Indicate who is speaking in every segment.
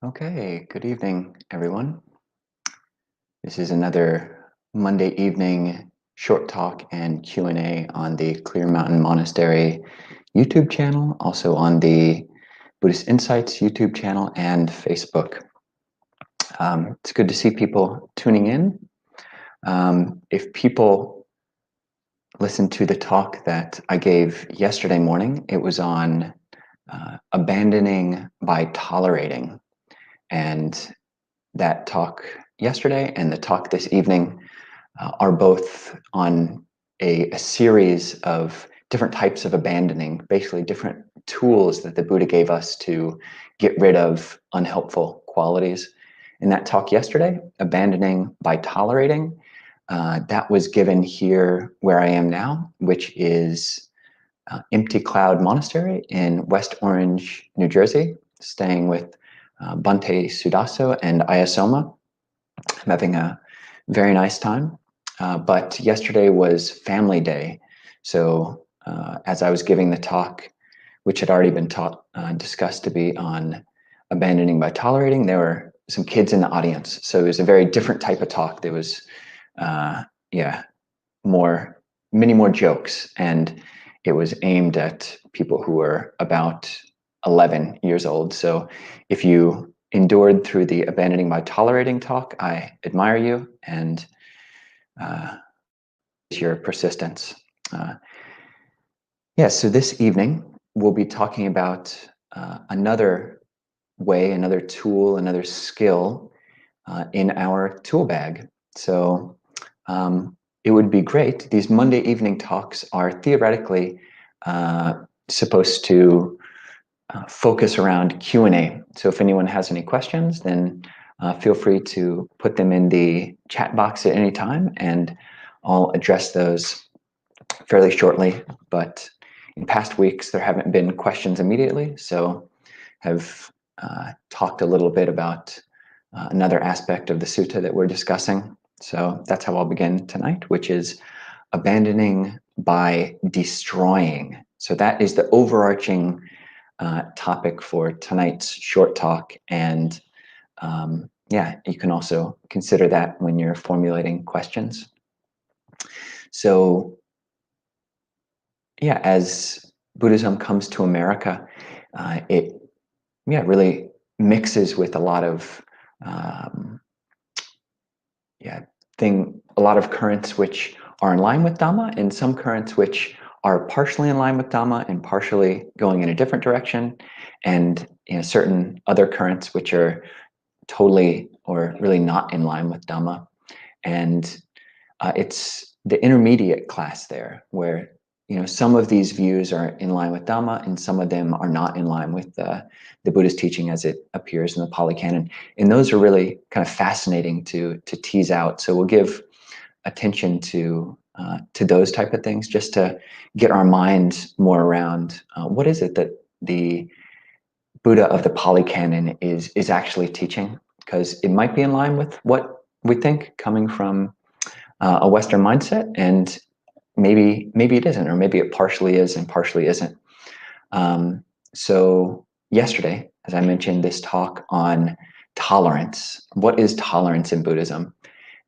Speaker 1: Okay, good evening, everyone. This is another Monday evening short talk and Q&A on the Clear Mountain Monastery YouTube channel, also on the Buddhist Insights YouTube channel and Facebook. It's good to see people tuning in. If people listen to the talk that I gave yesterday morning, it was on abandoning by tolerating. And that talk yesterday and the talk this evening are both on a series of different types of abandoning, basically different tools that the Buddha gave us to get rid of unhelpful qualities. In that talk yesterday, abandoning by tolerating, that was given here where I am now, which is Empty Cloud Monastery in West Orange, New Jersey, staying with Bhante Sudaso and Ayasoma. I'm having a very nice time. But yesterday was family day. So as I was giving the talk, which had already been discussed to be on abandoning by tolerating, there were some kids in the audience. So it was a very different type of talk. There was, many more jokes. And it was aimed at people who were about 11 years old. So if you endured through the abandoning by tolerating talk, I admire you and your persistence. So this evening we'll be talking about another way, another tool, another skill in our tool bag. So it would be great. These Monday evening talks are theoretically supposed to focus around Q&A. So if anyone has any questions, then feel free to put them in the chat box at any time, and I'll address those fairly shortly. But in past weeks, there haven't been questions immediately, so have talked a little bit about another aspect of the sutta that we're discussing. So that's how I'll begin tonight, which is abandoning by destroying. So that is the overarching topic for tonight's short talk. And you can also consider that when you're formulating questions. So as Buddhism comes to America, it really mixes with a lot of a lot of currents which are in line with Dhamma, and some currents which are partially in line with Dhamma and partially going in a different direction, and certain other currents which are totally or really not in line with Dhamma. And it's the intermediate class there, where some of these views are in line with Dhamma and some of them are not in line with the Buddhist teaching as it appears in the Pali Canon. And those are really kind of fascinating to tease out. So we'll give attention to those type of things, just to get our minds more around what is it that the Buddha of the Pali Canon is actually teaching, because it might be in line with what we think coming from a Western mindset, and maybe it isn't, or maybe it partially is and partially isn't. So yesterday, as I mentioned, this talk on tolerance. What is tolerance in Buddhism?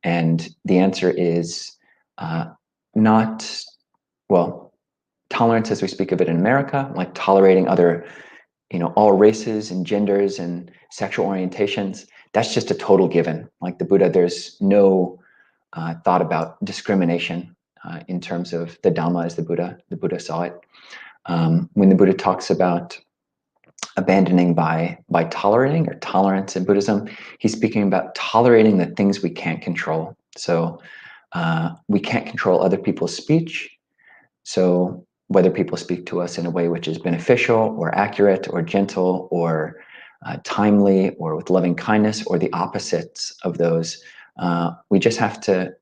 Speaker 1: And the answer is tolerance as we speak of it in America, like tolerating other, all races and genders and sexual orientations. That's just a total given. Like the Buddha, there's no thought about discrimination in terms of the Dhamma as the Buddha saw it. When the Buddha talks about abandoning by tolerating, or tolerance in Buddhism, he's speaking about tolerating the things we can't control. So we can't control other people's speech. So whether people speak to us in a way which is beneficial or accurate or gentle or timely or with loving kindness, or the opposites of those, we just have to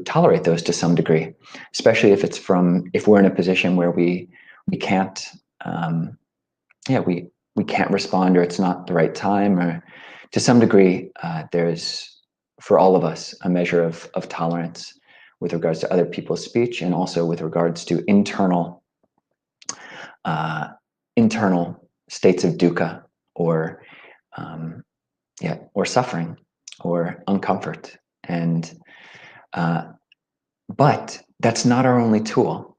Speaker 1: tolerate those to some degree, especially if we're in a position where we can't we can't respond, or it's not the right time, or to some degree there's, for all of us, a measure of tolerance with regards to other people's speech, and also with regards to internal states of dukkha, or or suffering or uncomfort. And but that's not our only tool.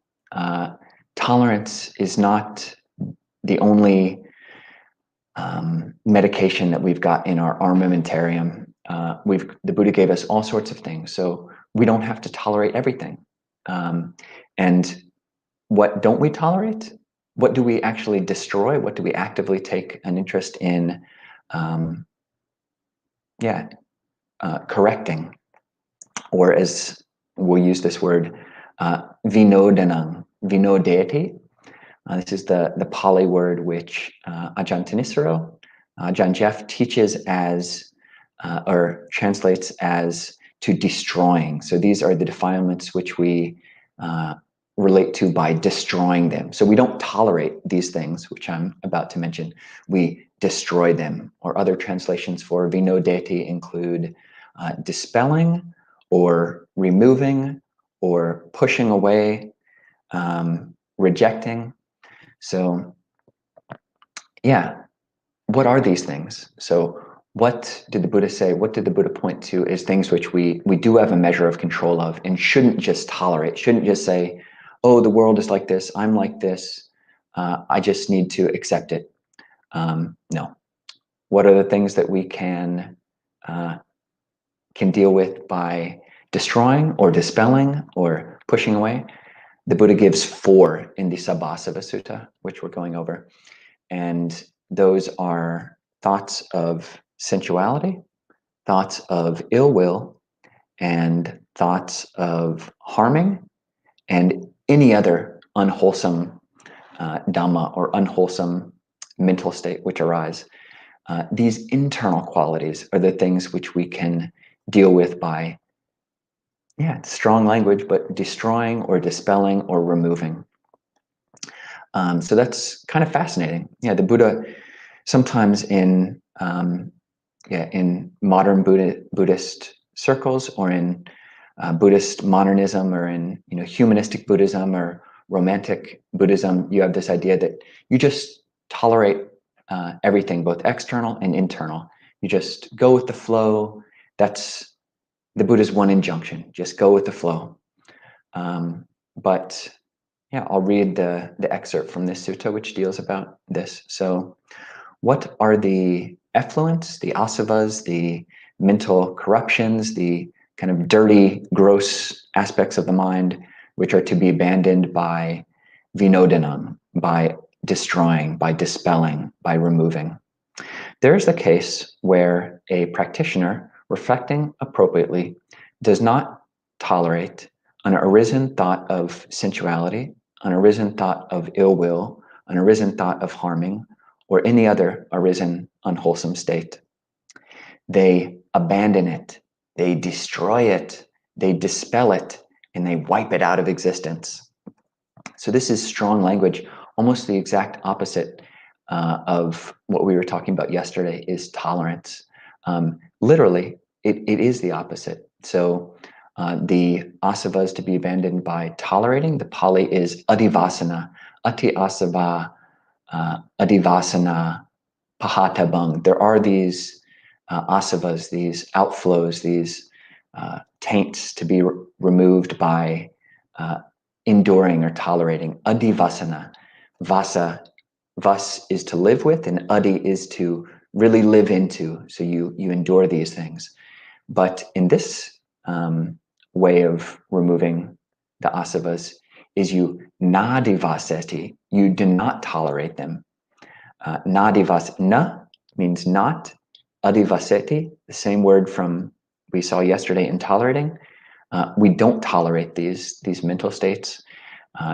Speaker 1: Tolerance is not the only medication that we've got in our armamentarium. The Buddha gave us all sorts of things, so we don't have to tolerate everything. And what don't we tolerate? What do we actually destroy? What do we actively take an interest in? Correcting, or as we'll use this word, vinodanam, vinodeti. This is the Pali word which Ajahn Thanissaro, Ajahn Jeff teaches as, or translates as, to destroying. So these are the defilements which we relate to by destroying them. So we don't tolerate these things, which I'm about to mention. We destroy them. Or other translations for vinodeti include dispelling, or removing, or pushing away, rejecting. So, what are these things? So what did the Buddha say? What did the Buddha point to as things which we do have a measure of control of and shouldn't just tolerate, shouldn't just say, oh, the world is like this, I'm like this, I just need to accept it. No. What are the things that we can deal with by destroying or dispelling or pushing away? The Buddha gives 4 in the Sabbasava Sutta, which we're going over. And those are thoughts of sensuality, thoughts of ill will, and thoughts of harming, and any other unwholesome Dhamma or unwholesome mental state which arise. These internal qualities are the things which we can deal with by, strong language, but destroying or dispelling or removing. So that's kind of fascinating. The Buddha sometimes in modern Buddhist circles, or in Buddhist modernism, or in humanistic Buddhism or romantic Buddhism, you have this idea that you just tolerate everything, both external and internal. You just go with the flow. That's the Buddha's one injunction: just go with the flow. But I'll read the excerpt from this sutta, which deals about this. So, what are the effluents, the asavas, the mental corruptions, the kind of dirty, gross aspects of the mind, which are to be abandoned by vinodanam, by destroying, by dispelling, by removing? There's the case where a practitioner, reflecting appropriately, does not tolerate an arisen thought of sensuality, an arisen thought of ill will, an arisen thought of harming, or any other arisen unwholesome state. They abandon it, they destroy it, they dispel it, and they wipe it out of existence. So this is strong language, almost the exact opposite of what we were talking about yesterday, is tolerance. Literally, it is the opposite. So the asavas to be abandoned by tolerating, the Pali is adivasana, ati asava, adivasana, pahatabang. There are these asavas, these outflows, these taints to be removed by enduring or tolerating. Adivasana. Vas is to live with, and adi is to really live into. So you endure these things. But in this way of removing the asavas is you nadivaseti. You do not tolerate them. Nadivas, na means not. Adivaseti, the same word from we saw yesterday in tolerating. We don't tolerate these mental states.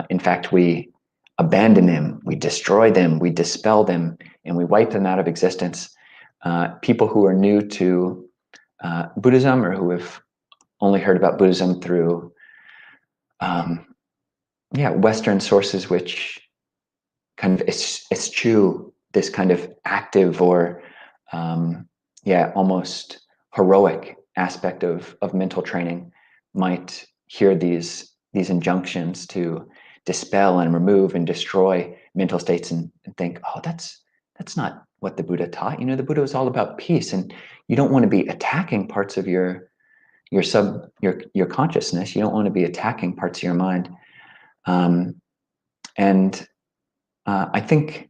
Speaker 1: In fact, we abandon them, we destroy them, we dispel them, and we wipe them out of existence. People who are new to Buddhism, or who have only heard about Buddhism through Western sources, which kind of eschew this kind of active or almost heroic aspect of mental training, might hear these injunctions to dispel and remove and destroy mental states and think, oh, that's not what the Buddha taught. The Buddha was all about peace, and you don't want to be attacking parts of your consciousness. You don't want to be attacking parts of your mind. And I think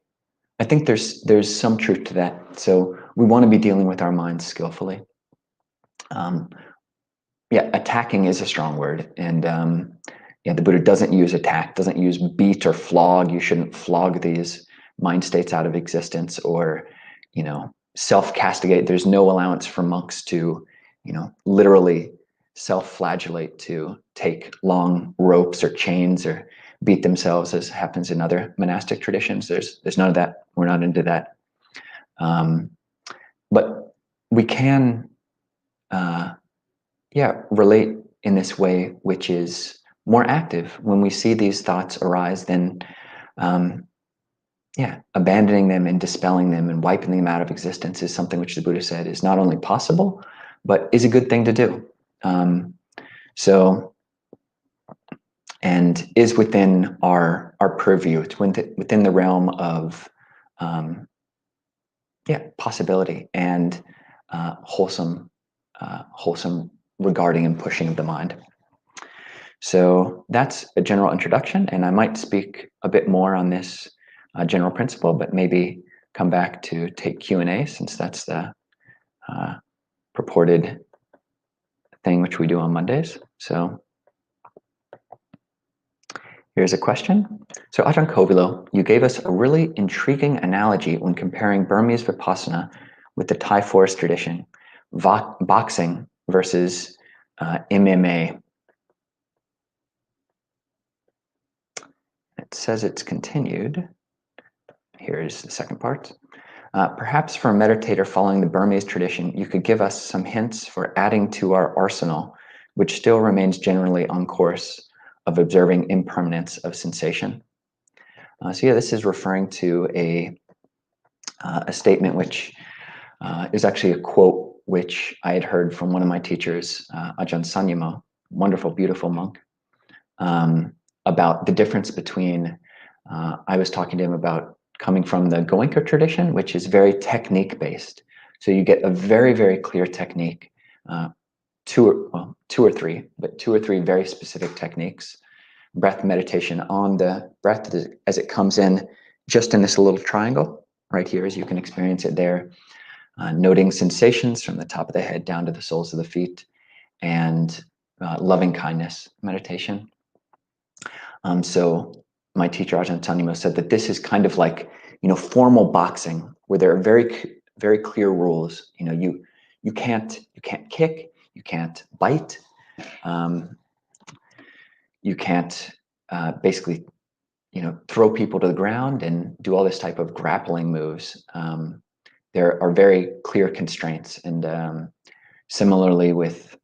Speaker 1: there's some truth to that. So we want to be dealing with our minds skillfully. Attacking is a strong word, and the Buddha doesn't use attack, doesn't use beat or flog. You shouldn't flog these mind states out of existence, or self-castigate. There's no allowance for monks to literally self-flagellate, to take long ropes or chains or beat themselves, as happens in other monastic traditions. There's none of that. We're not into that. But we can relate in this way, which is more active. When we see these thoughts arise, then abandoning them and dispelling them and wiping them out of existence is something which the Buddha said is not only possible, but is a good thing to do. And is within our purview. It's within the realm of possibility and wholesome regarding and pushing of the mind. So that's a general introduction, and I might speak a bit more on this general principle, but maybe come back to take Q&A, since that's the purported thing which we do on Mondays. So here's a question. So Ajahn Kovilo, you gave us a really intriguing analogy when comparing Burmese Vipassana with the Thai forest tradition, boxing versus MMA. It says it's continued. Here's the second part. Perhaps for a meditator following the Burmese tradition, you could give us some hints for adding to our arsenal, which still remains generally on course, of observing impermanence of sensation. This is referring to a statement which is actually a quote which I had heard from one of my teachers, Ajahn Sanyamo, wonderful, beautiful monk, about the difference between, I was talking to him about coming from the Goenka tradition, which is very technique-based. So you get a very, very clear technique, two or three very specific techniques. Breath meditation on the breath as it comes in, just in this little triangle right here, as you can experience it there. Noting sensations from the top of the head down to the soles of the feet, and loving kindness meditation. So my teacher Ajahn Sanyamo said that this is kind of like formal boxing, where there are very, very clear rules. You can't kick, you can't bite, you can't basically throw people to the ground and do all this type of grappling moves. There are very clear constraints, and similarly with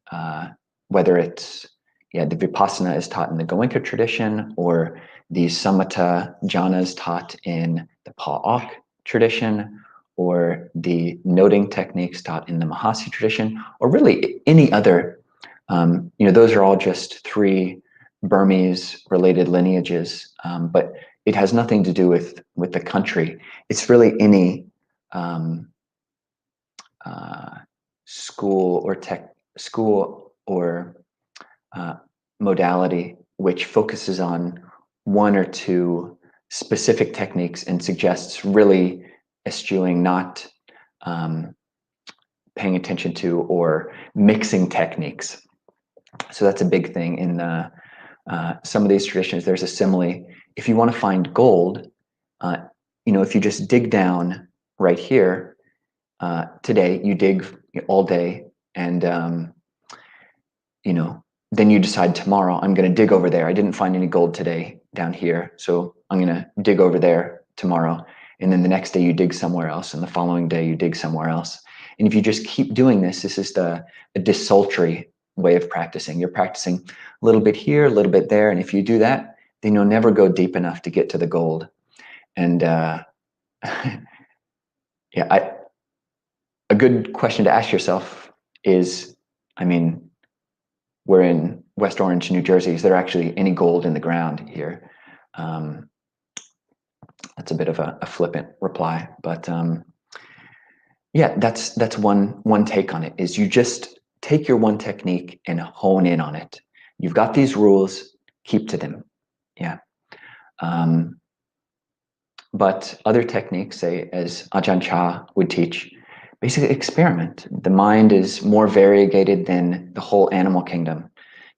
Speaker 1: whether it's the Vipassana is taught in the Goenka tradition, or the Samatha jhanas taught in the Pa-Auk tradition, or the noting techniques taught in the Mahasi tradition, or really any other. Those are all just three Burmese related lineages, but it has nothing to do with the country. It's really any school or modality which focuses on one or two specific techniques and suggests really eschewing, not paying attention to, or mixing techniques. So that's a big thing in some of these traditions. There's a simile. If you want to find gold, if you just dig down right here, today you dig all day, and then you decide tomorrow, I'm going to dig over there. I didn't find any gold today down here, so I'm going to dig over there tomorrow. And then the next day you dig somewhere else, and the following day you dig somewhere else. And if you just keep doing this is a desultory way of practicing. You're practicing a little bit here, a little bit there, and if you do that, then you'll never go deep enough to get to the gold. And a good question to ask yourself is, we're in West Orange, New Jersey. Is there actually any gold in the ground here? That's a bit of a flippant reply, but Yeah, that's one take on it, is you just take your one technique and hone in on it. You've got these rules, keep to them. Yeah. But other techniques, say, as Ajahn Chah would teach, basically experiment. The mind is more variegated than the whole animal kingdom.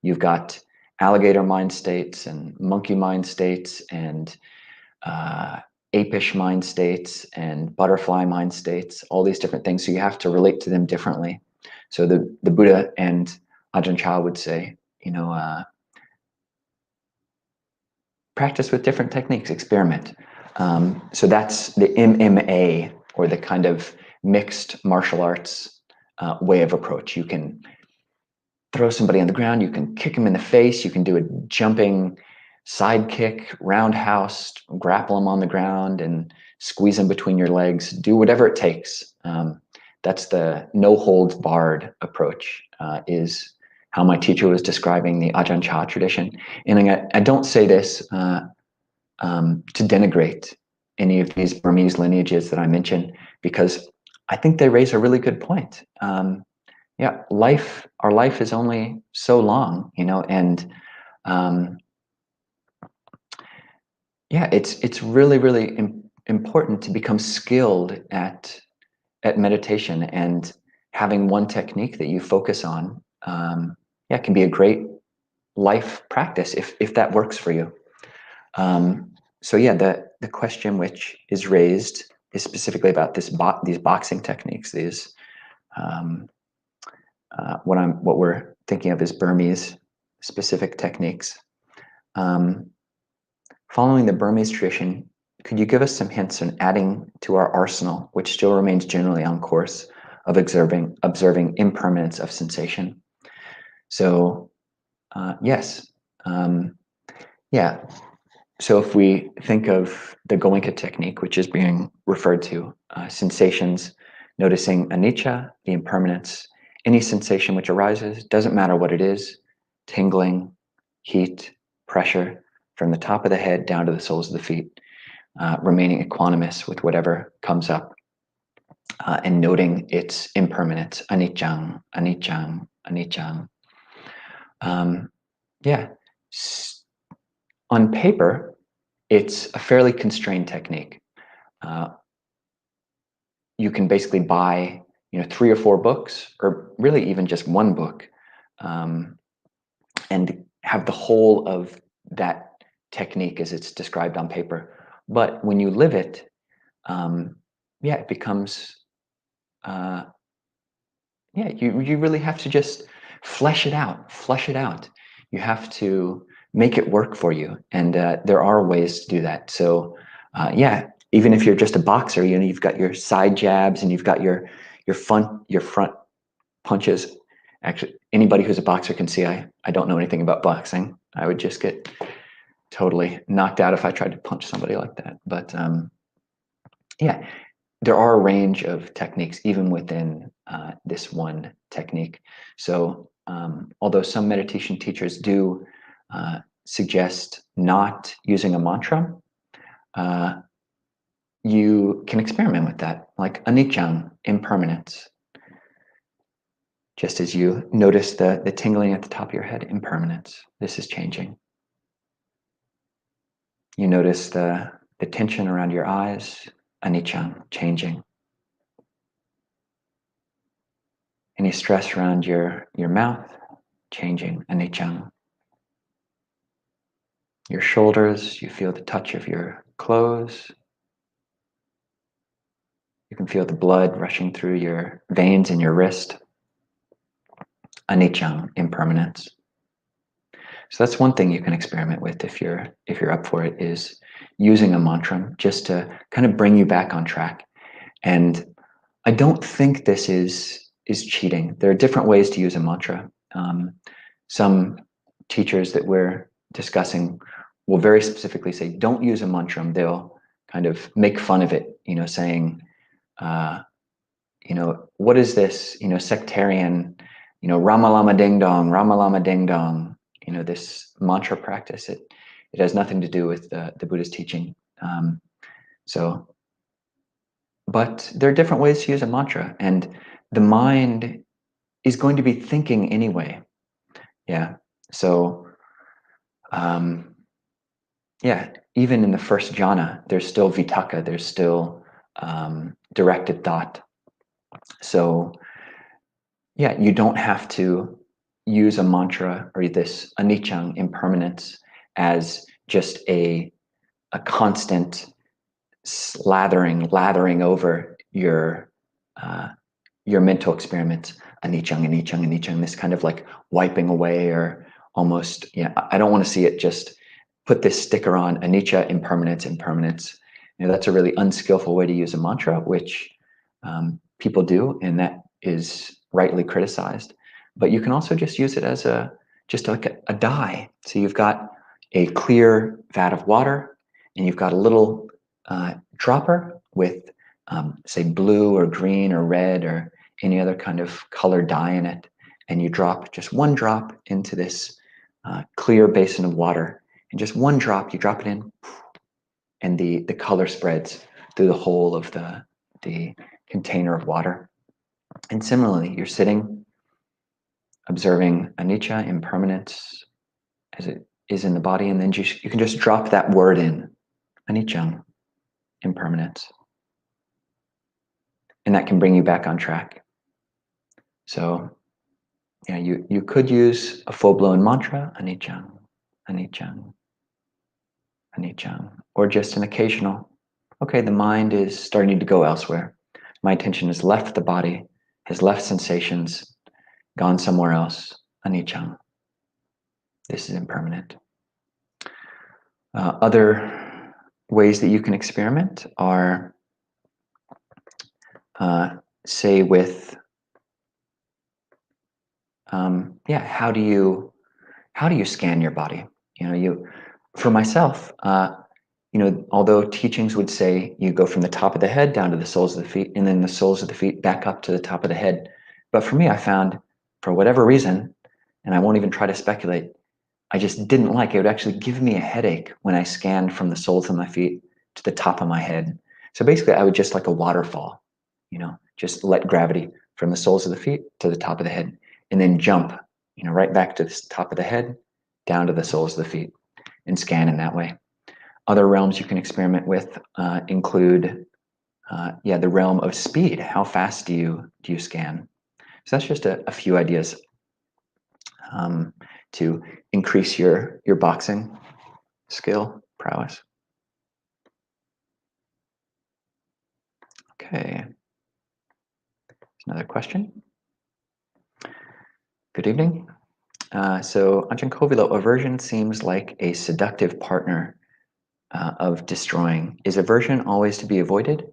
Speaker 1: You've got alligator mind states and monkey mind states and apish mind states and butterfly mind states, all these different things. So you have to relate to them differently. So the Buddha and Ajahn Chah would say, practice with different techniques, experiment. So that's the MMA, or the kind of mixed martial arts way of approach. You can throw somebody on the ground, you can kick them in the face, you can do a jumping side kick, roundhouse, grapple them on the ground and squeeze them between your legs, do whatever it takes. That's the no holds barred approach, is how my teacher was describing the Ajahn Chah tradition. And I don't say this to denigrate any of these Burmese lineages that I mentioned, because I think they raise a really good point. Yeah, our life is only so long, and yeah, it's really, really important to become skilled at meditation, and having one technique that you focus on, yeah, can be a great life practice if that works for you. So yeah, the question which is raised is specifically about these boxing techniques. These what we're thinking of as Burmese specific techniques. Following the Burmese tradition, could you give us some hints on adding to our arsenal, which still remains generally on course, of observing impermanence of sensation? So yes, yeah. So if we think of the Goenka technique, which is being referred to, sensations, noticing anicca, the impermanence, any sensation which arises, doesn't matter what it is, tingling, heat, pressure, from the top of the head down to the soles of the feet, remaining equanimous with whatever comes up, and noting its impermanence, anicca, anicca, anicca. Yeah. On paper, it's a fairly constrained technique. You can basically buy, 3 or 4 books, or really even just one book, and have the whole of that technique as it's described on paper. But when you live it, yeah, it becomes, yeah, you really have to just flesh it out. You have to make it work for you, and there are ways to do that. So yeah, even if you're just a boxer, you've got your side jabs and you've got your front punches. Actually, anybody who's a boxer can see I don't know anything about boxing. I would just get totally knocked out if I tried to punch somebody like that. But yeah, there are a range of techniques even within this one technique. So although some meditation teachers do suggest not using a mantra, you can experiment with that, like anicca, impermanence. Just as you notice the tingling at the top of your head, impermanence, this is changing. You notice the tension around your eyes, anicca, changing. Any stress around your mouth, changing, anicca. Your shoulders, you feel the touch of your clothes. You can feel the blood rushing through your veins in your wrist. Anicca, impermanence. So that's one thing you can experiment with if you're up for it, is using a mantra just to kind of bring you back on track. And I don't think this is cheating. There are different ways to use a mantra. Some teachers that we're discussing will very specifically say, don't use a mantra. They'll kind of make fun of it, saying, what is this, sectarian, Rama Lama Ding Dong, Rama Lama Ding Dong, this mantra practice. It has nothing to do with the Buddha's teaching. So But there are different ways to use a mantra, and the mind is going to be thinking anyway. Yeah. So, yeah, even in the first jhana, there's still vitaka, there's still directed thought. So, yeah, you don't have to use a mantra or this anicca, impermanence, as just a constant lathering over your mental experiments, anicca, anicca, anicca, this kind of like wiping away, or almost, yeah, I don't want to see it just put this sticker on anicca, impermanence, impermanence. That's a really unskillful way to use a mantra, which people do, and that is rightly criticized. But you can also just use it as just like a dye. So you've got a clear vat of water, and you've got a little dropper with, say, blue or green or red or any other kind of color dye in it, and you drop just one drop into this clear basin of water, and just one drop, you drop it in, and the color spreads through the whole of the container of water. And similarly, you're sitting, observing anicca, impermanence, as it is in the body, and then you can just drop that word in, anicca, impermanence, and that can bring you back on track. So, yeah, you could use a full-blown mantra, anicca, anicca, anicca, or just an occasional, okay, the mind is starting to go elsewhere. My attention has left the body, has left sensations, gone somewhere else, anicca. This is impermanent. Other ways that you can experiment are, say, with, yeah, how do you scan your body? For myself, although teachings would say you go from the top of the head down to the soles of the feet, and then the soles of the feet back up to the top of the head. But for me, I found, for whatever reason, and I won't even try to speculate, I just didn't like it. It would actually give me a headache when I scanned from the soles of my feet to the top of my head. So basically, I would just like a waterfall, just let gravity from the soles of the feet to the top of the head, and then jump, right back to the top of the head, down to the soles of the feet, and scan in that way. Other realms you can experiment with include, the realm of speed. How fast do you scan? So that's just a few ideas to increase your boxing skill prowess. Okay. Another question. Good evening. So Ajahn Kovilo, aversion seems like a seductive partner of destroying. Is aversion always to be avoided?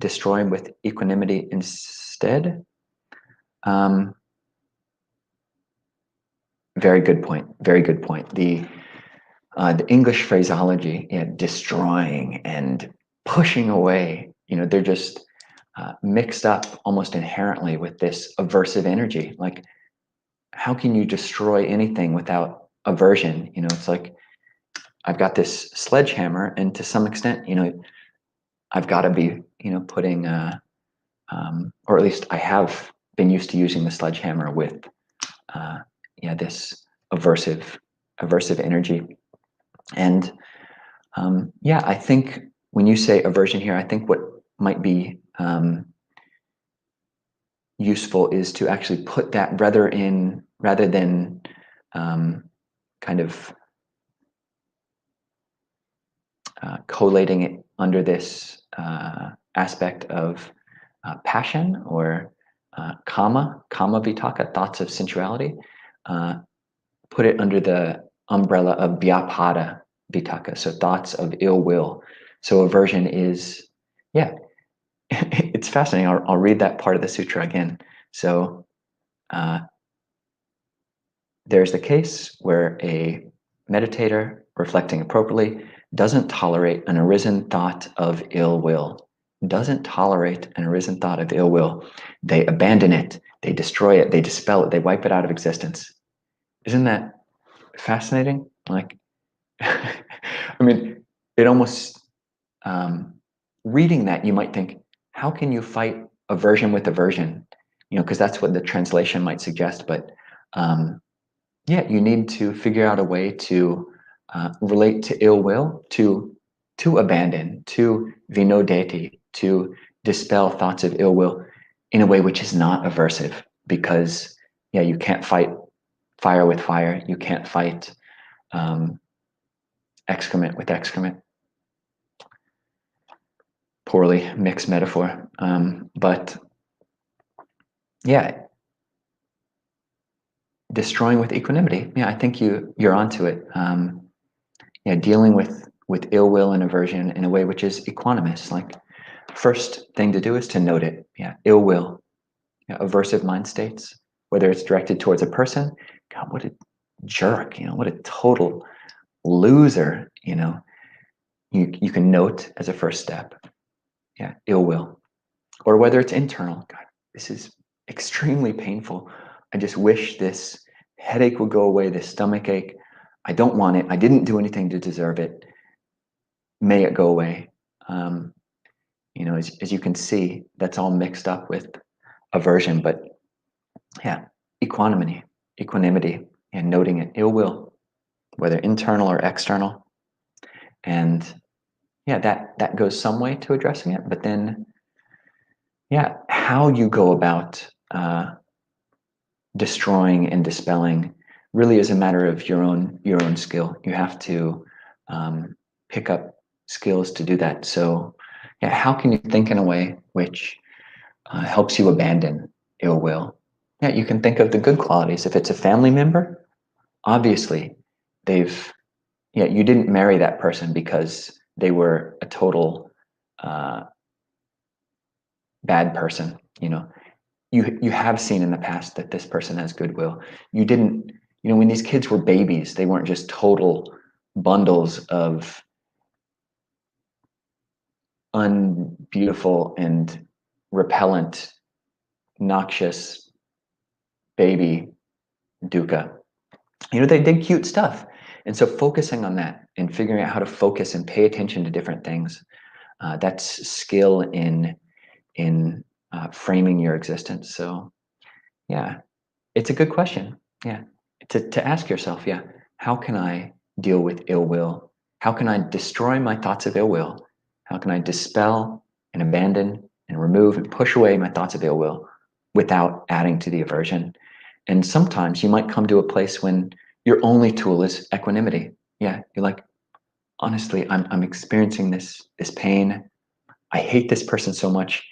Speaker 1: Destroy with equanimity instead? Very good point. Very good point. The English phraseology, destroying and pushing away, they're just mixed up almost inherently with this aversive energy. Like, how can you destroy anything without aversion? It's like, I've got this sledgehammer, and to some extent, I've got to be, putting, or at least I have been used to using the sledgehammer with, this aversive energy. And I think when you say aversion here, I think what might be useful is to actually put that rather than kind of collating it under this aspect of passion or kama vitaka, thoughts of sensuality. Put it under the umbrella of vyapada vitaka, so thoughts of ill will. So aversion is, it's fascinating. I'll read that part of the sutra again. So there's the case where a meditator, reflecting appropriately, doesn't tolerate an arisen thought of ill will. Doesn't tolerate an arisen thought of ill will. They abandon it. They destroy it. They dispel it. They wipe it out of existence. Isn't that fascinating? Like, I mean, it almost, reading that, you might think, how can you fight aversion with aversion? Because that's what the translation might suggest. But yeah, you need to figure out a way to relate to ill will, to abandon, to vinodeti, to dispel thoughts of ill will in a way which is not aversive. Because yeah, you can't fight fire with fire. You can't fight excrement with excrement. Poorly mixed metaphor, but yeah, destroying with equanimity. Yeah, I think you're onto it. Yeah, dealing with ill will and aversion in a way which is equanimous. Like, first thing to do is to note it. Yeah, ill will, yeah, aversive mind states, whether it's directed towards a person. God, what a jerk! What a total loser! You can note as a first step. Yeah, ill will, or whether it's internal. God, this is extremely painful. I just wish this headache would go away, this stomach ache. I don't want it. I didn't do anything to deserve it. May it go away. As you can see, that's all mixed up with aversion. But yeah, equanimity, and noting it, ill will, whether internal or external. And yeah, that goes some way to addressing it. But then, yeah, how you go about destroying and dispelling really is a matter of your own skill. You have to pick up skills to do that. So yeah, how can you think in a way which helps you abandon ill will? Yeah, you can think of the good qualities. If it's a family member, obviously you didn't marry that person because they were a total bad person. You have seen in the past that this person has goodwill. You didn't, when these kids were babies, they weren't just total bundles of unbeautiful and repellent, noxious baby dukkha. They did cute stuff. And so focusing on that and figuring out how to focus and pay attention to different things, that's skill in framing your existence. So yeah, it's a good question. Yeah. To ask yourself, yeah, how can I deal with ill will? How can I destroy my thoughts of ill will? How can I dispel and abandon and remove and push away my thoughts of ill will without adding to the aversion? And sometimes you might come to a place when your only tool is equanimity. Yeah, you're like, honestly, I'm experiencing this pain. I hate this person so much.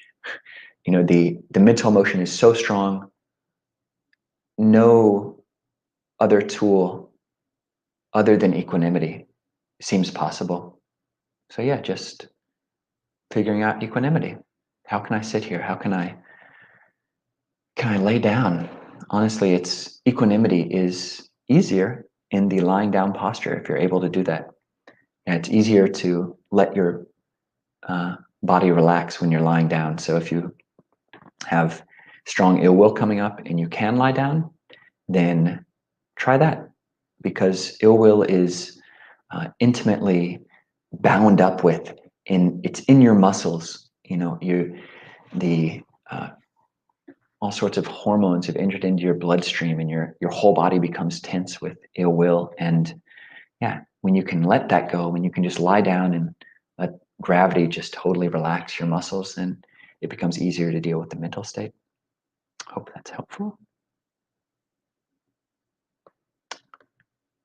Speaker 1: The mental emotion is so strong. No other tool other than equanimity seems possible. So yeah, just figuring out equanimity. How can I sit here? How can I lay down? Honestly, equanimity is easier in the lying down posture if you're able to do that. And it's easier to let your body relax when you're lying down. So if you have strong ill will coming up and you can lie down, then try that, because ill will is intimately bound up with, it's in your muscles. The all sorts of hormones have entered into your bloodstream, and your whole body becomes tense with ill will. And yeah, when you can let that go, when you can just lie down and let gravity just totally relax your muscles, then it becomes easier to deal with the mental state. Hope that's helpful.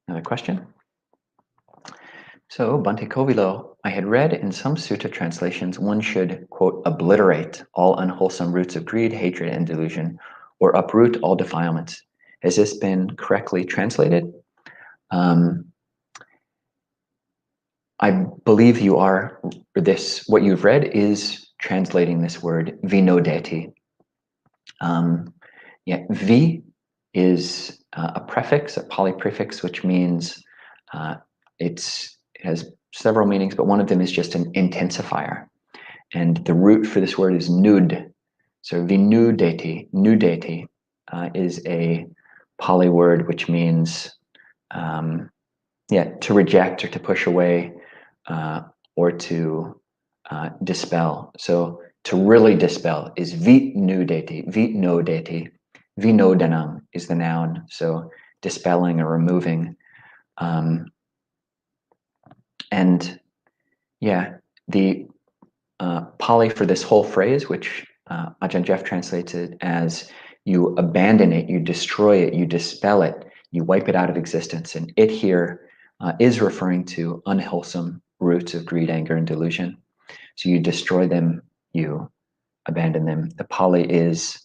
Speaker 1: Another question? So, Bhante Kovilo, I had read in some sutta translations one should, quote, obliterate all unwholesome roots of greed, hatred, and delusion, or uproot all defilements. Has this been correctly translated? I believe you are, what you've read is translating this word vinodeti. Yeah, vi is a prefix, a Pali prefix, which means it has several meanings, but one of them is just an intensifier. And the root for this word is nud. So vinudeti, nudeti, is a Pali word which means to reject or to push away or to dispel. So to really dispel is vitnudeti, vitnodeti. Vinodanam is the noun, so dispelling or removing. And yeah, the Pali for this whole phrase, which Ajahn Jeff translates it as you abandon it, you destroy it, you dispel it, you wipe it out of existence. And it here is referring to unwholesome roots of greed, anger, and delusion. So you destroy them, you abandon them. The Pali is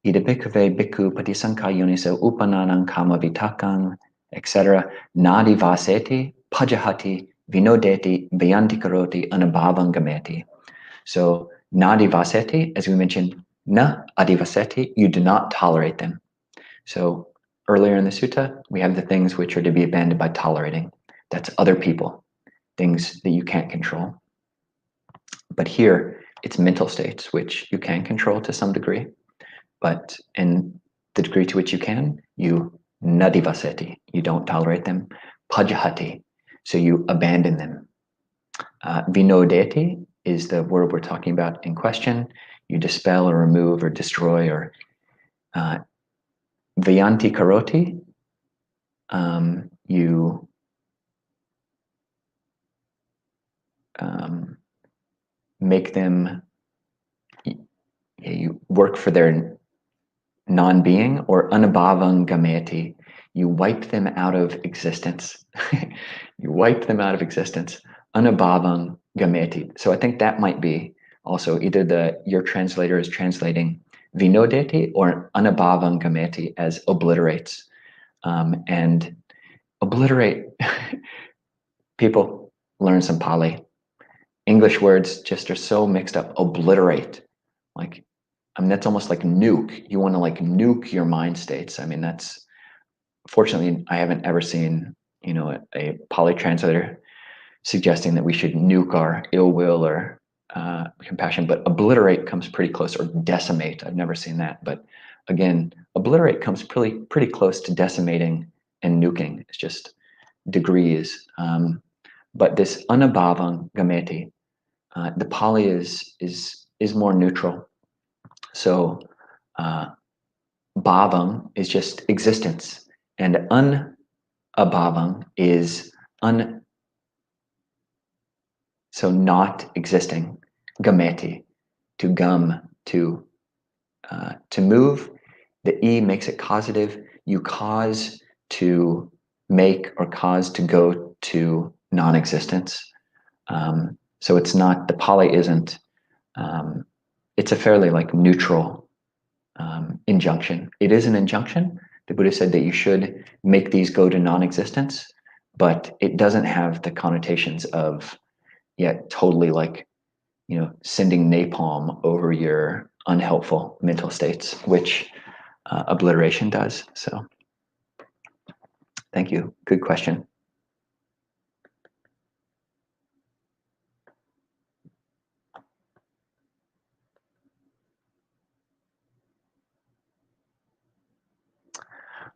Speaker 1: Ida bhikkhave bhikkhu patisankayunisa upananang kama vitakang, etc. Nadi vaseti, pajahati, vinodeti, vyanti karoti, anabhavangameti. So nadi vaseti, as we mentioned, na adivaseti, you do not tolerate them. So earlier in the sutta, we have the things which are to be abandoned by tolerating. That's other people, things that you can't control. But here, it's mental states, which you can control to some degree. But in the degree to which you can, you nadivaseti, you don't tolerate them. Pajahati, so you abandon them. Vinodeti is the word we're talking about in question. You dispel or remove or destroy or vyanti karoti, you make them, you work for their non-being, or anabhavam gameti, you wipe them out of existence. You wipe them out of existence. Anabhavam gameti. So I think that might be also either your translator is translating vinodeti or anabhavam gameti as obliterates. And obliterate, people learn some Pali. English words just are so mixed up. Obliterate, like, I mean, that's almost like nuke. You want to like nuke your mind states. I mean, that's, fortunately, I haven't ever seen, a Pali translator suggesting that we should nuke our ill will or compassion, but obliterate comes pretty close, or decimate. I've never seen that. But again, obliterate comes pretty close to decimating and nuking. It's just degrees. But this anabhavam gameti, the Pali is more neutral. So bhavam is just existence, and unabhavam is so not existing. Gameti, to gum, to move. The e makes it causative. You cause to make or cause to go to non-existence. So it's not, the Pali isn't, it's a fairly like neutral injunction. It is an injunction. The Buddha said that you should make these go to non-existence, but it doesn't have the connotations of, totally like, sending napalm over your unhelpful mental states, which obliteration does. So thank you. Good question.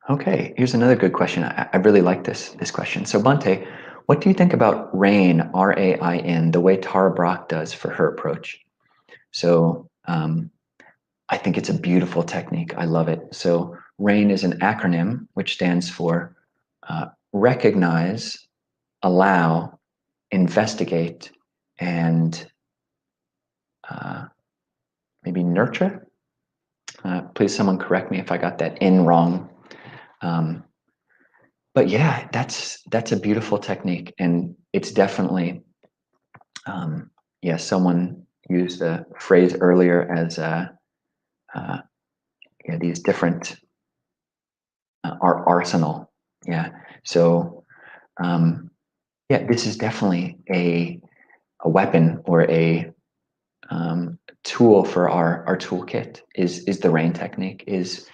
Speaker 1: Okay, here's another good question. I really like this question. So Bhante, what do you think about RAIN, R-A-I-N, the way Tara Brach does for her approach? So I think it's a beautiful technique. I love it. So RAIN is an acronym which stands for recognize, allow, investigate, and maybe nurture. Please someone correct me if I got that N wrong. But yeah, that's a beautiful technique, and it's definitely, someone used the phrase earlier as these different our arsenal. Yeah, so this is definitely a weapon or a tool for our toolkit. Is the RAIN technique, is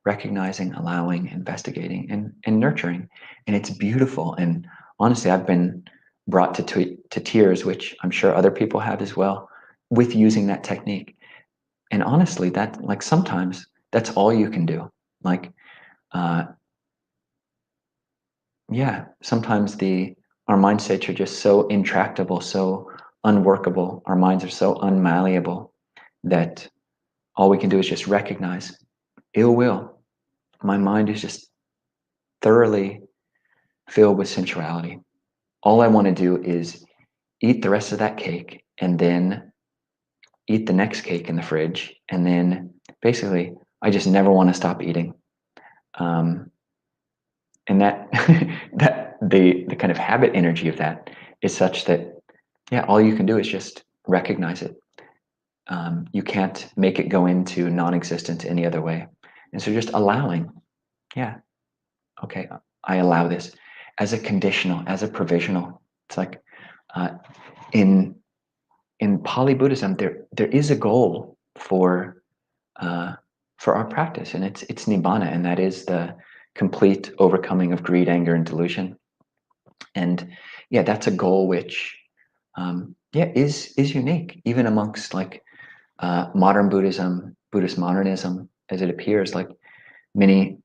Speaker 1: recognizing, allowing, investigating, and nurturing. And it's beautiful. And honestly, I've been brought to tears, which I'm sure other people have as well, with using that technique. And honestly, that, like, sometimes that's all you can do. Like, sometimes our mind states are just so intractable, so unworkable. Our minds are so unmalleable. that all we can do is just recognize ill will. My mind is just thoroughly filled with sensuality. All I want to do is eat the rest of that cake and then eat the next cake in the fridge. And then basically, I just never want to stop eating. And that that the kind of habit energy of that is such that, yeah, all you can do is just recognize it. You can't make it go into non-existence any other way. And so just allowing, yeah, okay, I allow this as a conditional, as a provisional. It's like in Pali Buddhism, there is a goal for our practice, and it's nibbana, and that is the complete overcoming of greed, anger, and delusion. And yeah, that's a goal which is unique even amongst like modern Buddhism, Buddhist modernism, as it appears. Like many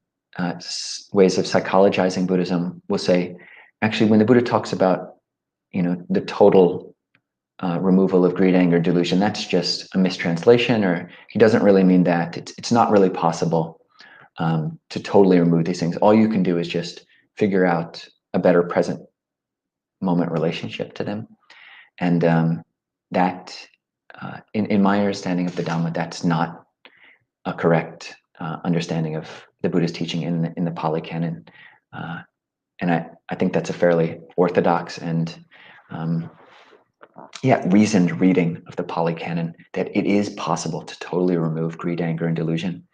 Speaker 1: ways of psychologizing Buddhism will say, actually, when the Buddha talks about the total removal of greed, anger, delusion, that's just a mistranslation, or he doesn't really mean that. It's not really possible to totally remove these things. All you can do is just figure out a better present moment relationship to them. And that, in my understanding of the Dhamma, that's not a correct understanding of the Buddhist teaching in the Pali Canon. And I think that's a fairly orthodox and reasoned reading of the Pali Canon, that it is possible to totally remove greed, anger, and delusion.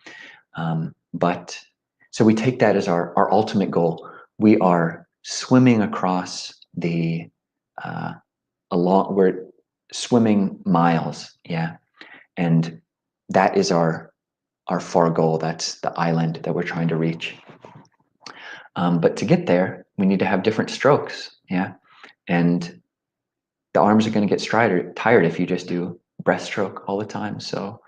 Speaker 1: But so we take that as our ultimate goal. We are swimming across we're swimming miles, and that is our far goal. That's the island that we're trying to reach. But to get there, we need to have different strokes, and the arms are going to get tired if you just do breaststroke all the time. So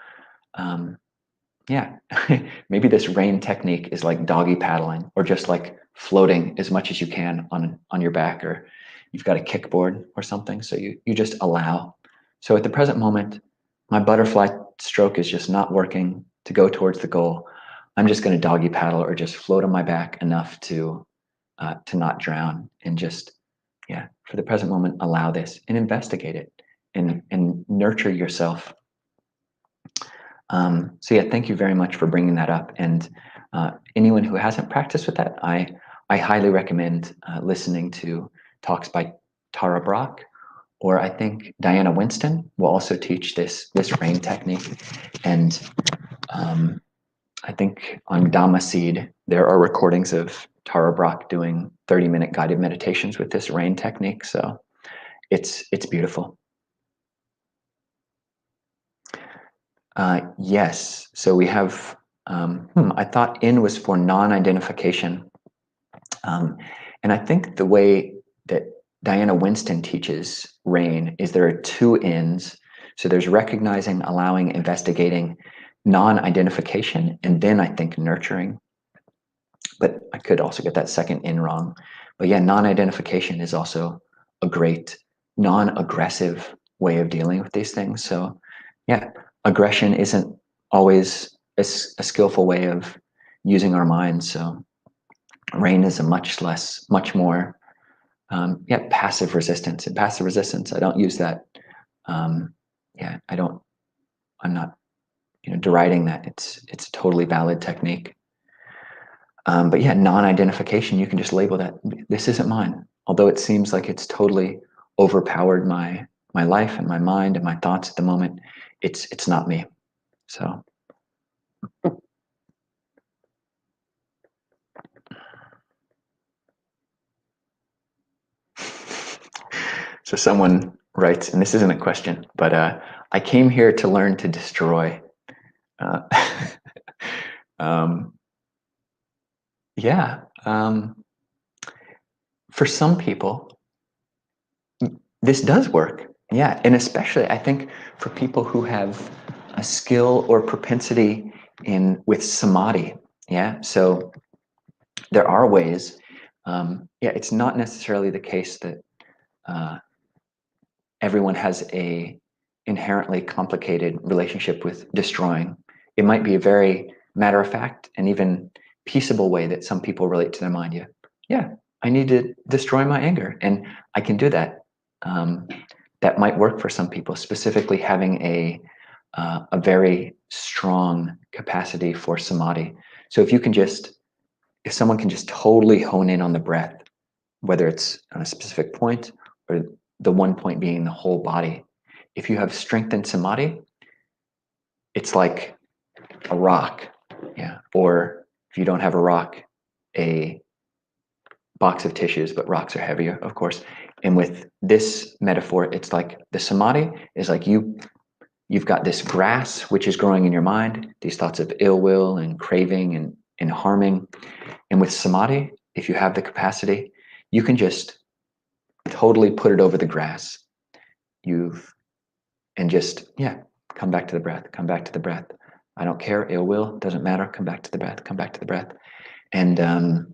Speaker 1: maybe this rain technique is like doggy paddling, or just like floating as much as you can on your back, or you've got a kickboard or something. So you just allow. So at the present moment, my butterfly stroke is just not working to go towards the goal. I'm just going to doggy paddle or just float on my back enough to not drown, and just for the present moment, allow this and investigate it and nurture yourself. Thank you very much for bringing that up. And anyone who hasn't practiced with that, I highly recommend listening to talks by Tara Brach, or I think Diana Winston will also teach this rain technique. And I think on Dhamma Seed, there are recordings of Tara Brach doing 30-minute guided meditations with this rain technique. So it's beautiful. Yes. So we have, I thought in was for non-identification. And I think the way that Diana Winston teaches rain is there are two ins. So there's recognizing, allowing, investigating, non-identification, and then I think nurturing. But I could also get that second in wrong. But yeah, non-identification is also a great non-aggressive way of dealing with these things. So yeah, aggression isn't always a skillful way of using our minds. So rain is a much more passive resistance. And passive resistance, I don't use that. I'm not deriding that. It's a totally valid technique. But yeah, non-identification, you can just label that this isn't mine. Although it seems like it's totally overpowered my life and my mind and my thoughts at the moment, it's not me. So so someone writes, and this isn't a question, but I came here to learn to destroy. For some people, this does work. Yeah, and especially I think for people who have a skill or propensity with samadhi. Yeah, so there are ways. It's not necessarily the case that everyone has a inherently complicated relationship with destroying. It might be a very matter-of-fact and even peaceable way that some people relate to their mind. Yeah, I need to destroy my anger, and I can do that. That might work for some people, specifically having a very strong capacity for samadhi. So if someone can just totally hone in on the breath, whether it's on a specific point or the one point being the whole body, if you have strength in samadhi, it's like a rock, or if you don't have a rock, a box of tissues, but rocks are heavier, of course. And with this metaphor, it's like the samadhi is like you've got this grass which is growing in your mind, these thoughts of ill will and craving and harming. And with samadhi, if you have the capacity, you can just totally put it over the grass. Come back to the breath, come back to the breath. I don't care, ill will, doesn't matter, come back to the breath, come back to the breath. And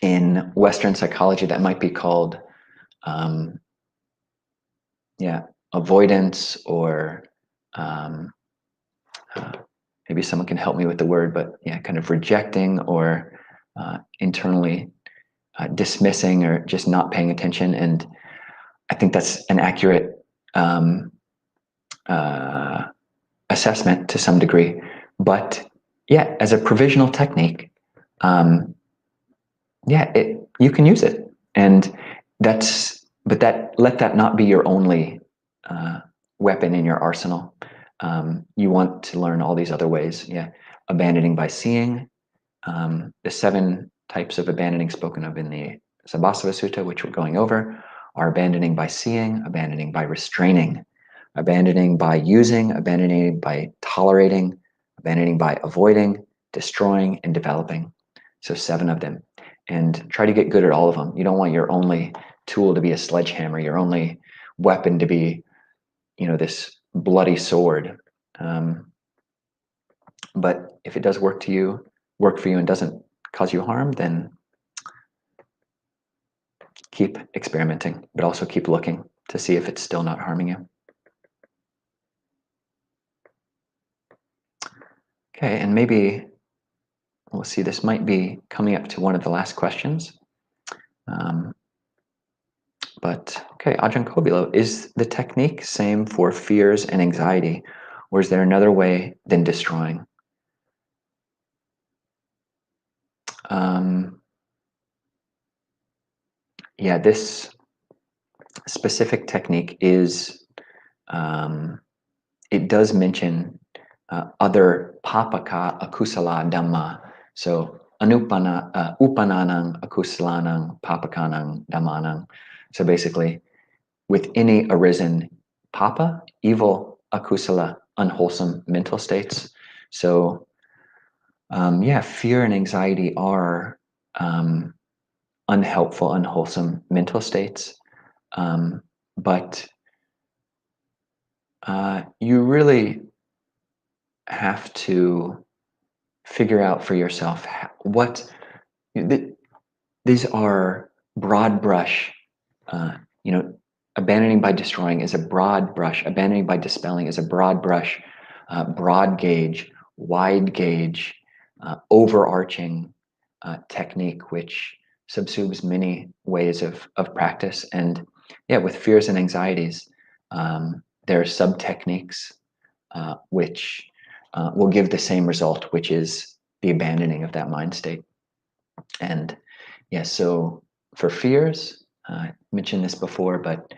Speaker 1: in Western psychology, that might be called avoidance, or maybe someone can help me with the word, but kind of rejecting or internally dismissing or just not paying attention. And I think that's an accurate assessment to some degree. But as a provisional technique, you can use it, and let that not be your only weapon in your arsenal. You want to learn all these other ways. Abandoning by seeing, the 7 types of abandoning spoken of in the Sabbasava Sutta, which we're going over, are abandoning by seeing, abandoning by restraining, abandoning by using, abandoning by tolerating, abandoning by avoiding, destroying, and developing. So 7 of them. And try to get good at all of them. You don't want your only tool to be a sledgehammer, your only weapon to be, this bloody sword. But if it does work for you and doesn't cause you harm, then keep experimenting, but also keep looking to see if it's still not harming you. Okay, and maybe we'll see, this might be coming up to one of the last questions. But okay, Ajahn Kovilo, is the technique same for fears and anxiety, or is there another way than destroying? This specific technique is, it does mention other papaka akusala dhamma. So upananang akusalanang papakanang dhammanang. So basically, with any arisen papa, evil, akusala, unwholesome mental states. So fear and anxiety are unhelpful, unwholesome mental states. But you really have to figure out for yourself these are broad brush. Abandoning by destroying is a broad brush. Abandoning by dispelling is a broad brush, broad gauge, wide gauge, overarching technique, which subsumes many ways of practice. And with fears and anxieties, there are sub-techniques which will give the same result, which is the abandoning of that mind state. And so for fears, I mentioned this before, but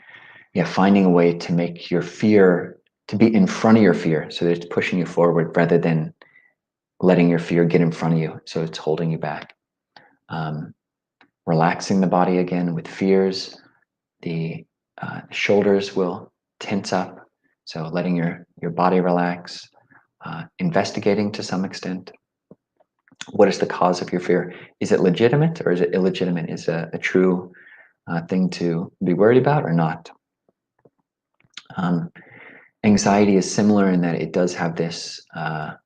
Speaker 1: finding a way to make your fear to be in front of your fear, so that it's pushing you forward rather than letting your fear get in front of you, so it's holding you back. Relaxing the body again. With fears, the shoulders will tense up, so letting your body relax. Investigating to some extent. What is the cause of your fear? Is it legitimate or is it illegitimate? Is it a true thing to be worried about or not? Anxiety is similar in that it does have this kind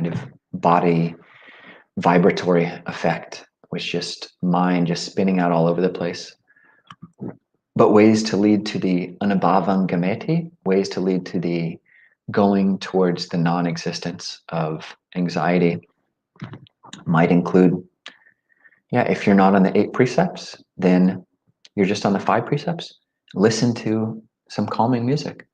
Speaker 1: of body vibratory effect, which just mind just spinning out all over the place. But ways to lead to the anubhavangameti, ways to lead to the going towards the non-existence of anxiety, might include, if you're not on the 8 precepts, then you're just on the 5 precepts. Listen to some calming music.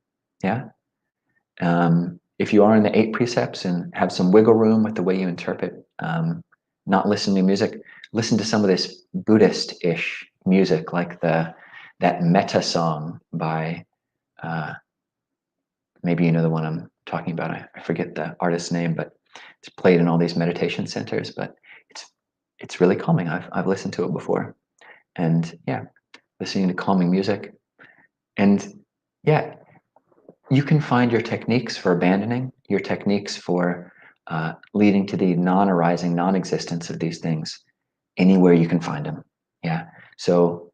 Speaker 1: If you are in the 8 precepts and have some wiggle room with the way you interpret, not listening to music, listen to some of this Buddhist-ish music, like that metta song by, maybe you know the one I'm talking about. I forget the artist's name, but it's played in all these meditation centers. But it's really calming. I've listened to it before, and listening to calming music, and you can find your techniques for abandoning, your techniques for leading to the non-arising, non-existence of these things anywhere you can find them. So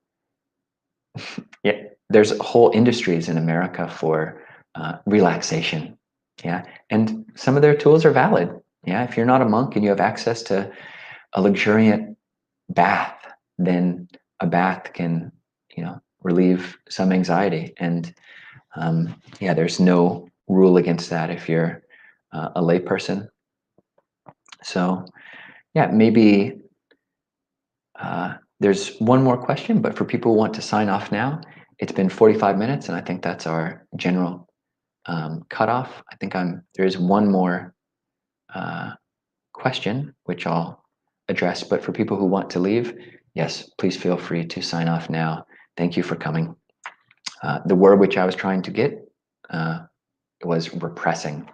Speaker 1: there's whole industries in America for relaxation. And some of their tools are valid. If you're not a monk and you have access to a luxuriant bath, then a bath can, relieve some anxiety. And there's no rule against that if you're a layperson. So maybe there's one more question, but for people who want to sign off now, it's been 45 minutes, and I think that's our general cutoff. I think there is one more question, which I'll address, but for people who want to leave, yes, please feel free to sign off now. Thank you for coming. The word which I was trying to get was repressing.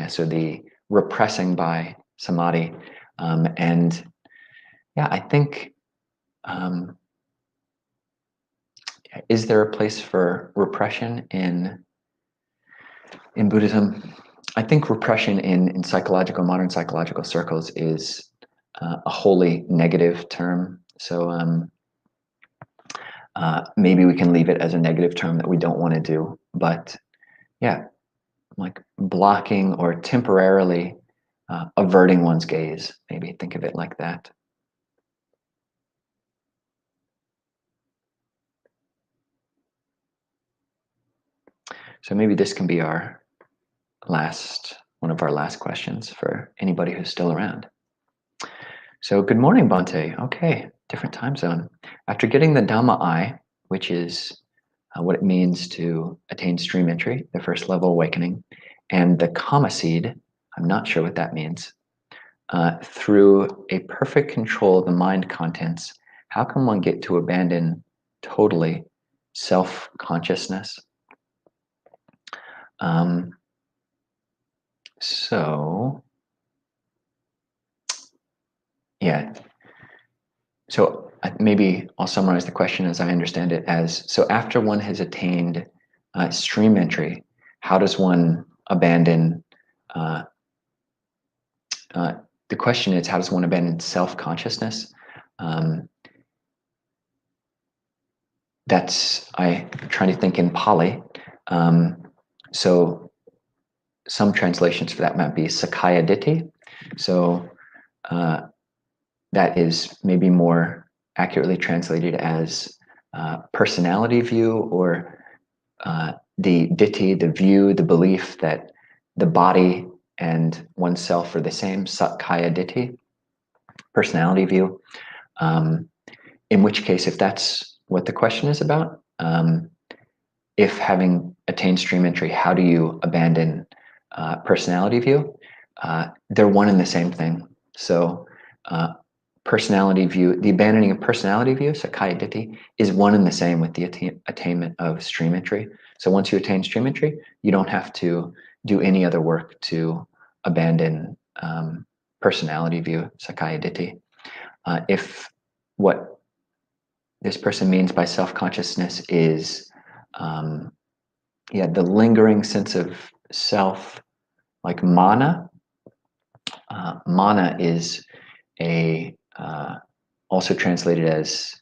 Speaker 1: So the repressing by samadhi. And I think, is there a place for repression in Buddhism? I think repression in modern psychological circles is a wholly negative term. So maybe we can leave it as a negative term that we don't want to do. But like blocking or temporarily averting one's gaze. Maybe think of it like that. So maybe this can be one of our last questions for anybody who's still around. So good morning, Bhante. Okay, different time zone. After getting the Dhamma eye, which is what it means to attain stream entry, the first level awakening, and the Kama seed, I'm not sure what that means, through a perfect control of the mind contents, how can one get to abandon totally self-consciousness? So maybe I'll summarize the question as I understand it as, so after one has attained stream entry, how does one abandon, the question is, how does one abandon self-consciousness? I'm trying to think in Pali. So some translations for that might be Sakaya Ditti. So that is maybe more accurately translated as personality view, or the Ditti, the view, the belief that the body and oneself are the same, Sakaya Ditti, personality view. In which case, if that's what the question is about, if having attained stream entry, how do you abandon personality view? They're one and the same thing. So personality view, the abandoning of personality view, Sakaya Ditti, is one and the same with the attainment of stream entry. So once you attain stream entry, you don't have to do any other work to abandon personality view, Sakaya Ditti. If what this person means by self-consciousness is the lingering sense of self, like mana. Mana is also translated as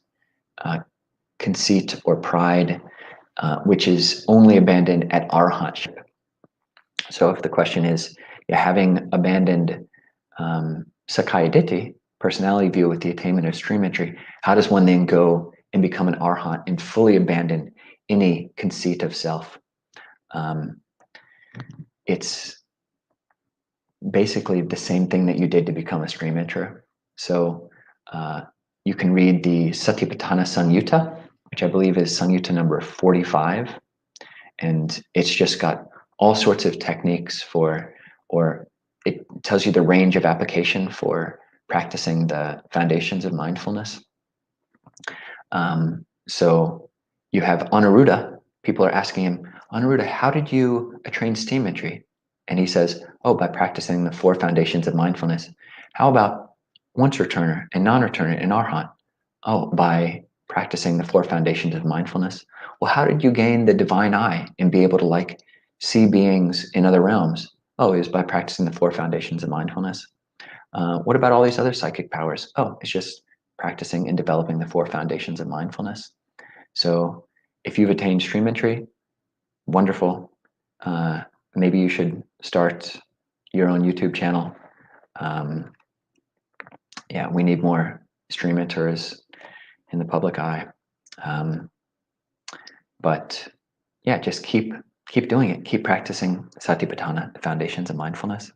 Speaker 1: conceit or pride, which is only abandoned at arhatship. So if the question is, having abandoned Sakaya Ditti, personality view with the attainment of stream entry, how does one then go and become an arhat and fully abandon any conceit of self. It's basically the same thing that you did to become a stream enterer. So you can read the Satipatthana Samyutta, which I believe is Samyutta number 45. And it's just got all sorts of techniques for, or it tells you the range of application for practicing the foundations of mindfulness. So you have Anuruddha. People are asking him, Anuruddha, how did you attain stream entry? And he says, oh, by practicing the 4 foundations of mindfulness. How about once returner and non-returner and arhat? Oh, by practicing the 4 foundations of mindfulness. Well, how did you gain the divine eye and be able to like see beings in other realms? Oh, it was by practicing the 4 foundations of mindfulness. What about all these other psychic powers? Oh, it's just practicing and developing the 4 foundations of mindfulness. So if you've attained stream entry, wonderful. Maybe you should start your own YouTube channel. Yeah, we need more stream enterers in the public eye. But yeah, just keep doing it. Keep practicing Satipatthana, the foundations of mindfulness.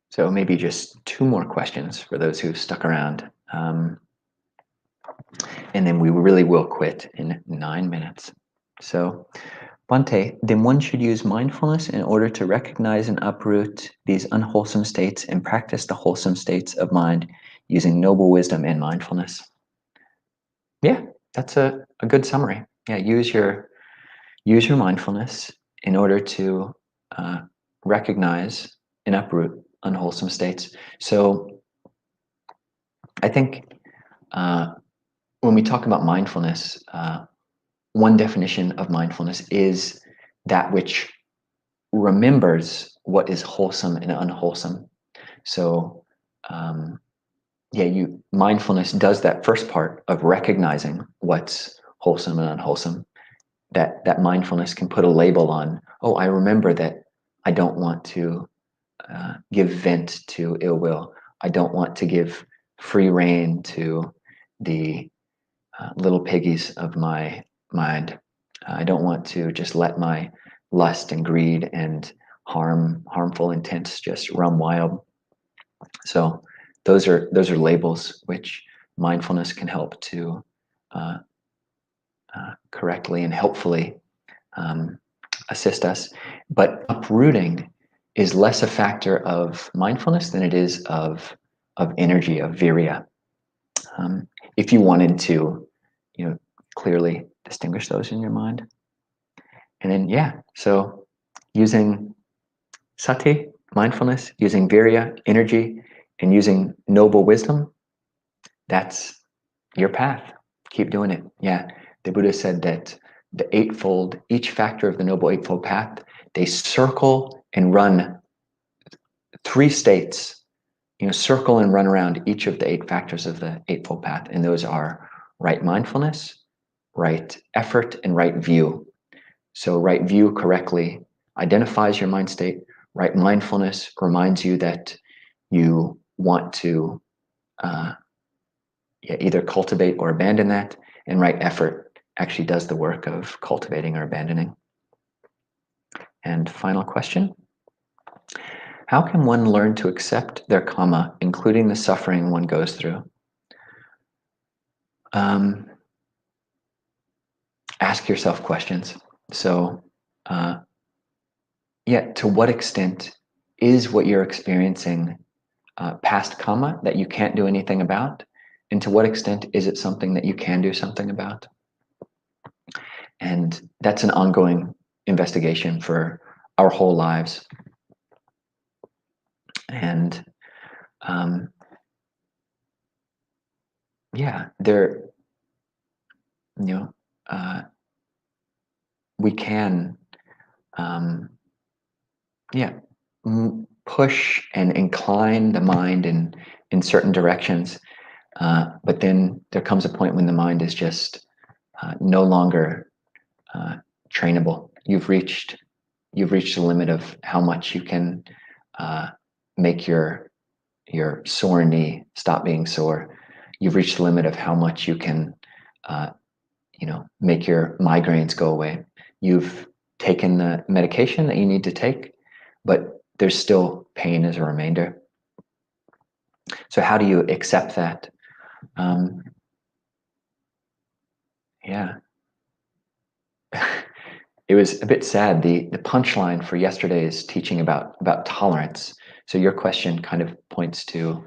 Speaker 1: So maybe just 2 more questions for those who've stuck around. And then we really will quit in 9 minutes. So, Bhante, then one should use mindfulness in order to recognize and uproot these unwholesome states and practice the wholesome states of mind using noble wisdom and mindfulness. Yeah, that's a good summary. Yeah, use your mindfulness in order to recognize and uproot unwholesome states. So I think when we talk about mindfulness, one definition of mindfulness is that which remembers what is wholesome and unwholesome. So mindfulness does that first part of recognizing what's wholesome and unwholesome. That mindfulness can put a label on, oh, I remember that I don't want to give vent to ill will. I don't want to give free rein to the little piggies of my mind. I don't want to just let my lust and greed and harmful intents just run wild. So those are labels which mindfulness can help to correctly and helpfully assist us. But uprooting is less a factor of mindfulness than it is of energy, of virya. If you wanted to, clearly distinguish those in your mind. And then, so using sati, mindfulness, using virya, energy, and using noble wisdom, that's your path. Keep doing it. Yeah, the Buddha said that the eightfold, each factor of the Noble Eightfold Path, they circle and run 3 states, circle and run around each of the 8 factors of the Eightfold Path. And those are right mindfulness, right effort, and right view. So right view correctly identifies your mind state. Right mindfulness reminds you that you want to either cultivate or abandon that. And right effort actually does the work of cultivating or abandoning. And final question. How can one learn to accept their karma, including the suffering one goes through? Ask yourself questions. So, to what extent is what you're experiencing past karma that you can't do anything about? And to what extent is it something that you can do something about? And that's an ongoing investigation for our whole lives. And there, we can, push and incline the mind in certain directions. But then there comes a point when the mind is just no longer trainable. You've reached the limit of how much you can make your sore knee stop being sore. You've reached the limit of how much you can make your migraines go away. You've taken the medication that you need to take, but there's still pain as a remainder. So how do you accept that? It was a bit sad. The punchline for yesterday's teaching about tolerance. So your question kind of points to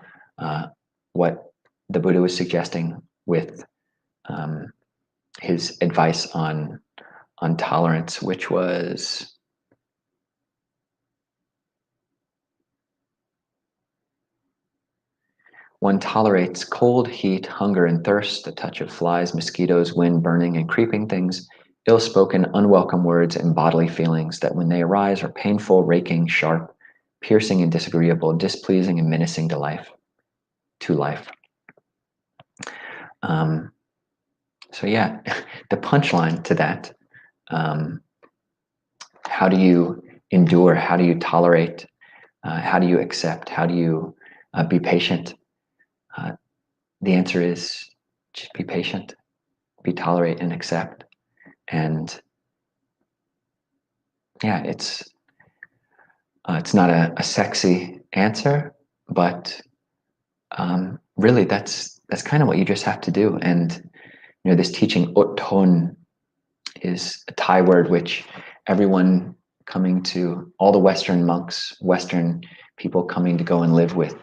Speaker 1: what the Buddha was suggesting with his advice on tolerance, which was, one tolerates cold, heat, hunger, and thirst, the touch of flies, mosquitoes, wind, burning, and creeping things, ill-spoken, unwelcome words, and bodily feelings that when they arise are painful, raking, sharp, piercing, and disagreeable, displeasing, and menacing to life. So yeah, the punchline to that, how do you endure? How do you tolerate? How do you accept? How do you be patient? The answer is just be patient, be tolerate and accept. And yeah, it's not a sexy answer, but really that's kind of what you just have to do. And this teaching Otton is a Thai word which everyone coming to, all the Western monks, Western people coming to go and live with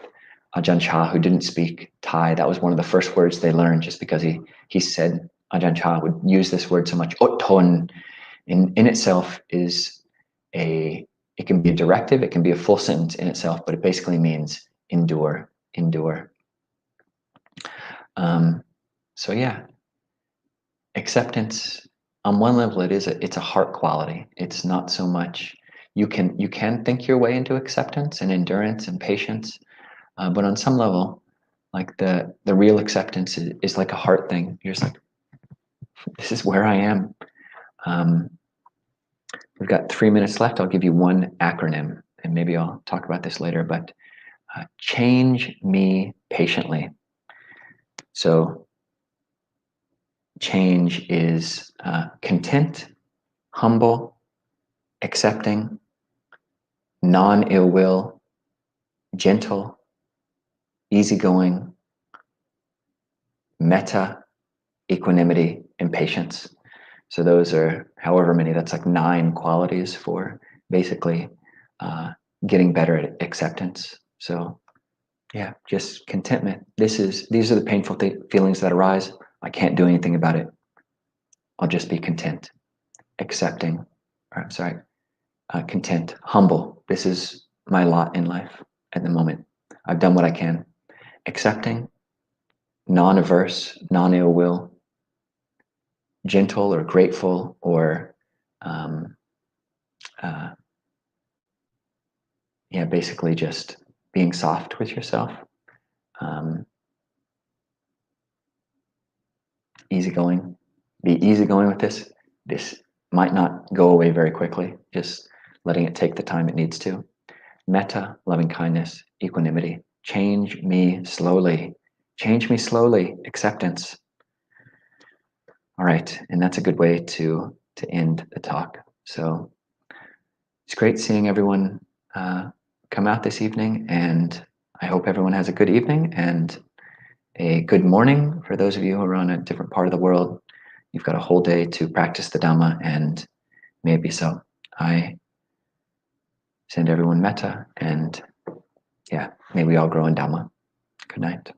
Speaker 1: Ajahn Chah, who didn't speak Thai, that was one of the first words they learned, just because he said Ajahn Chah would use this word so much. Otton in itself is it can be a directive, it can be a full sentence in itself, but it basically means endure. So yeah, acceptance, on one level, it's a heart quality. It's not so much, you can think your way into acceptance and endurance and patience, but on some level, like the real acceptance is like a heart thing. You're just like, this is where I am. We've got 3 minutes left. I'll give you one acronym, and maybe I'll talk about this later, but change me patiently. So change is content, humble, accepting, non-ill will, gentle, easygoing, metta, equanimity, and patience. So those are however many, that's like 9 qualities for basically getting better at acceptance. So yeah, just contentment. These are the painful feelings that arise. I can't do anything about it. I'll just be content, accepting, content, humble. This is my lot in life at the moment. I've done what I can. Accepting, non-averse, non-ill will, gentle or grateful, or basically just being soft with yourself. Easygoing. Be easygoing with this. This might not go away very quickly, just letting it take the time it needs to. Metta, loving kindness, equanimity. Change me slowly. Change me slowly. Acceptance. All right, and that's a good way to end the talk. So it's great seeing everyone come out this evening, and I hope everyone has a good evening and a good morning. For those of you who are on a different part of the world, you've got a whole day to practice the Dhamma, and may it be so. I send everyone metta, and may we all grow in Dhamma. Good night.